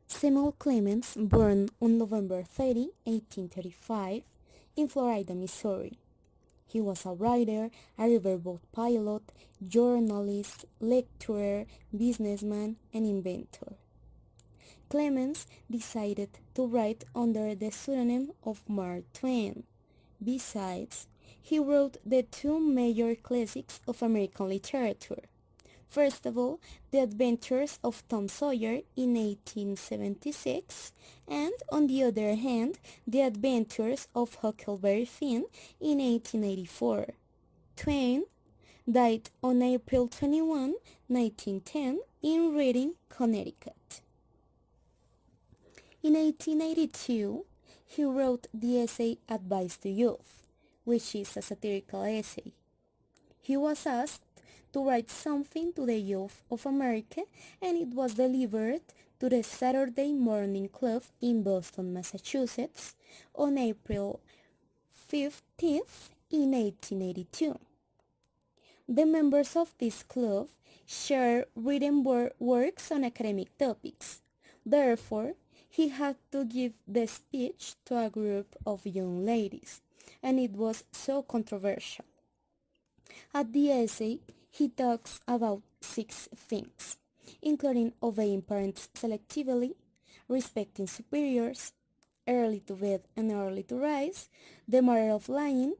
Samuel Clemens, born on November 30, 1835, in Florida, Missouri. He was a writer, a riverboat pilot, journalist, lecturer, businessman, and inventor. Clemens decided to write under the pseudonym of Mark Twain. Besides, he wrote the two major classics of American literature. First of all, The Adventures of Tom Sawyer in 1876, and on the other hand, The Adventures of Huckleberry Finn in 1884. Twain died on April 21, 1910, in Reading, Connecticut. In 1882, he wrote the essay Advice to Youth, which is a satirical essay. He was asked to write something to the youth of America, and it was delivered to the Saturday Morning Club in Boston, Massachusetts, on April 15th in 1882. The members of this club share written works on academic topics. Therefore, he had to give the speech to a group of young ladies, and it was so controversial. At the essay, he talks about 6 things, including obeying parents selectively, respecting superiors, early to bed and early to rise, the matter of lying,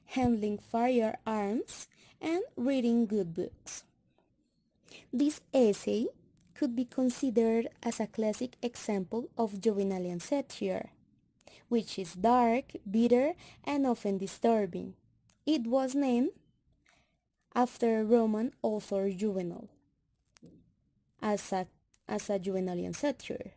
handling firearms, and reading good books. This essay could be considered as a classic example of juvenile satire, which is dark, bitter, and often disturbing. It was named after Roman author Juvenal as a Juvenalian satire.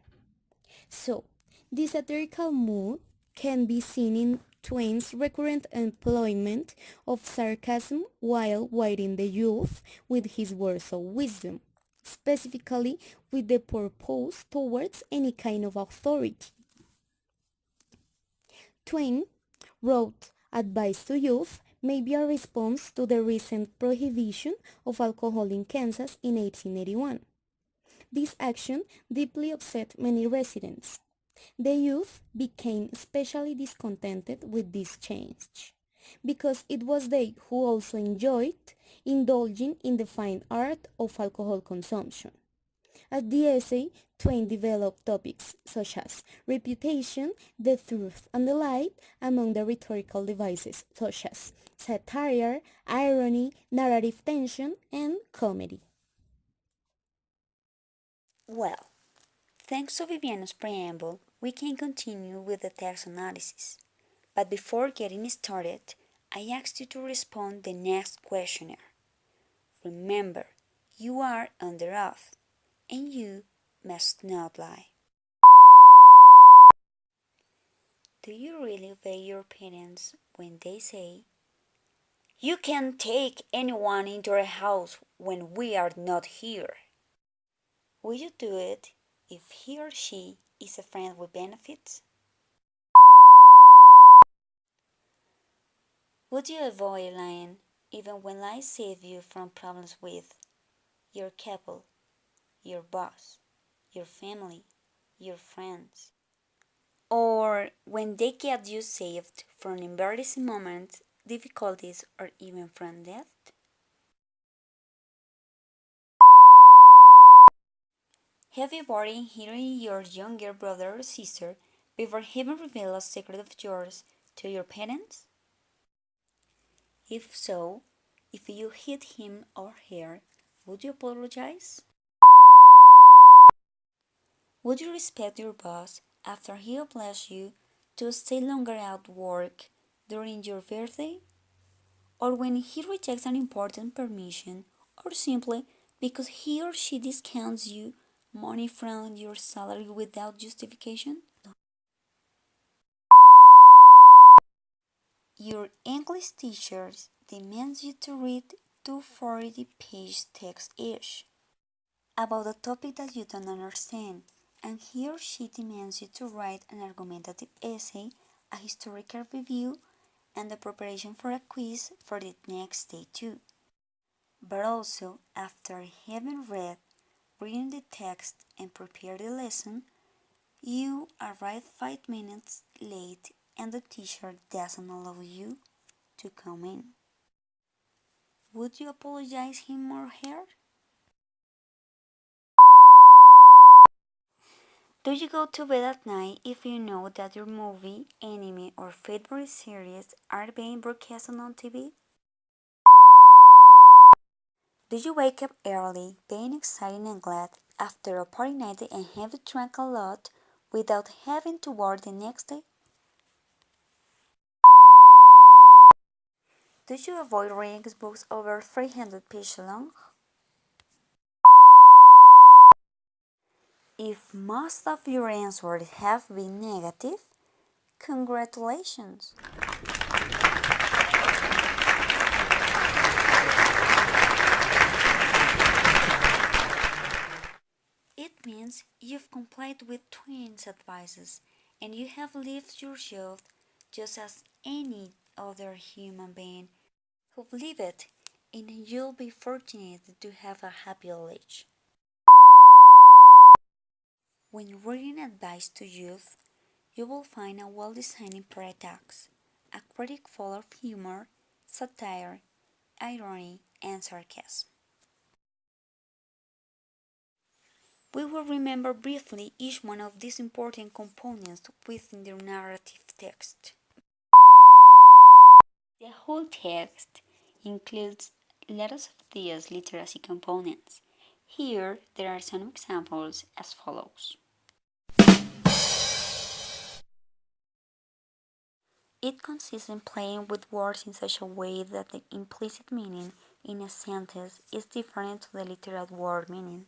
So, this satirical mood can be seen in Twain's recurrent employment of sarcasm while writing the youth with his words of wisdom, specifically with the purpose towards any kind of authority. Twain wrote Advice to Youth may be a response to the recent prohibition of alcohol in Kansas in 1881. This action deeply upset many residents. The youth became especially discontented with this change, because it was they who also enjoyed indulging in the fine art of alcohol consumption. At the essay, Twain developed topics such as reputation, the truth, and the light, among the rhetorical devices such as satire, irony, narrative tension, and comedy. Well, thanks to Viviana's preamble, we can continue with the text analysis. But before getting started, I asked you to respond the next questionnaire. Remember, you are under oath, and you must not lie. Do you really obey your parents when they say, "You can't take anyone into our house when we are not here"? Will you do it if he or she is a friend with benefits? Would you avoid lying even when lies save you from problems with your couple, your boss, your family, your friends? Or when they get you saved from embarrassing moments, difficulties, or even from death? Have you bored hearing your younger brother or sister before having revealed a secret of yours to your parents? If so, if you hit him or her, would you apologize? Would you respect your boss after he obliged you to stay longer at work during your birthday? Or when he rejects an important permission, or simply because he or she discounts you money from your salary without justification? Your English teacher demands you to read 240-page text each about a topic that you don't understand, and he or she demands you to write an argumentative essay, a historical review, and the preparation for a quiz for the next day too. But also, after having read, reading the text, and prepared the lesson, You arrive 5 minutes late and the teacher doesn't allow you to come in. Would you apologize him or her? Do you go to bed at night if you know that your movie, anime, or favorite series are being broadcast on TV? Do you wake up early, being excited and glad after a party night and have drank a lot without having to work the next day? Do you avoid reading books over 300 pages long? If most of your answers have been negative, congratulations! It means you've complied with Twain's advices and you have lived your youth just as any other human being who lived it, and you'll be fortunate to have a happy old age. When reading advice to youth, you will find a well-designed paradox, a critic full of humor, satire, irony, and sarcasm. We will remember briefly each one of these important components within the narrative text. The whole text includes lots of these literacy components. Here there are some examples as follows. It consists in playing with words in such a way that the implicit meaning in a sentence is different to the literal word meaning.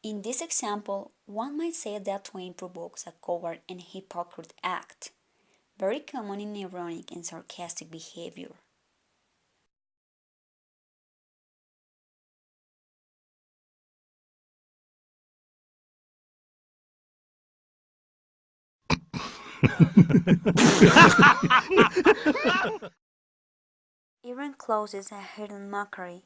In this example, one might say that Twain provokes a coward and hypocrite act, very common in ironic and sarcastic behavior. Even closes a hidden mockery,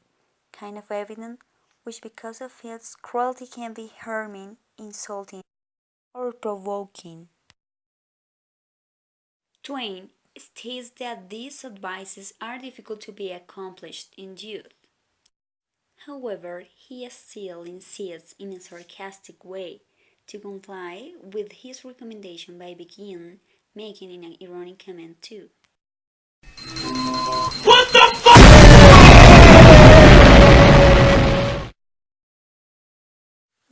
kind of evident, which because of its cruelty can be harming, insulting, or provoking. Twain states that these advices are difficult to be accomplished in youth. However, he still insists in a sarcastic way to comply with his recommendation by begin making an ironic comment too. What the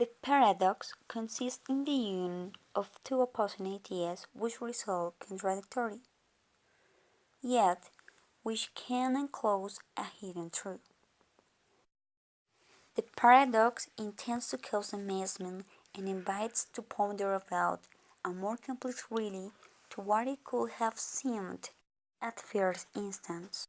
The paradox consists in the union of two opposing ideas which result contradictory, yet which can enclose a hidden truth. The paradox intends to cause amazement and invites to ponder about a more complete reality to what it could have seemed at first instance.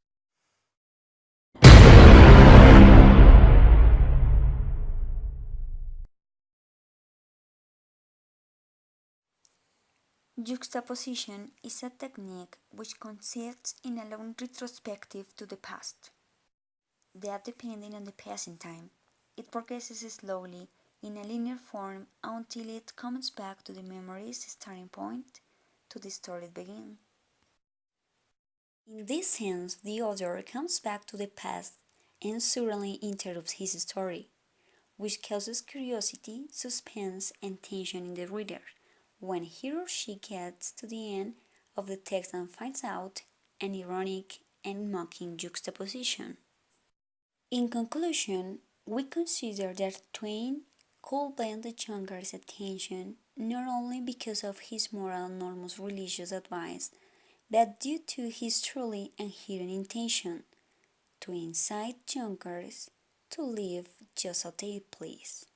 Juxtaposition is a technique which consists in a long retrospective to the past. That depending on the passing time, it progresses slowly in a linear form until it comes back to the memory's starting point, to the story it began. In this sense, the author comes back to the past and suddenly interrupts his story, which causes curiosity, suspense, and tension in the reader when he or she gets to the end of the text and finds out an ironic and mocking juxtaposition. In conclusion, we consider that Twain could blend the younger's attention not only because of his moral and almost religious advice, but due to his truly and hidden intention to incite youngers to live just as they please.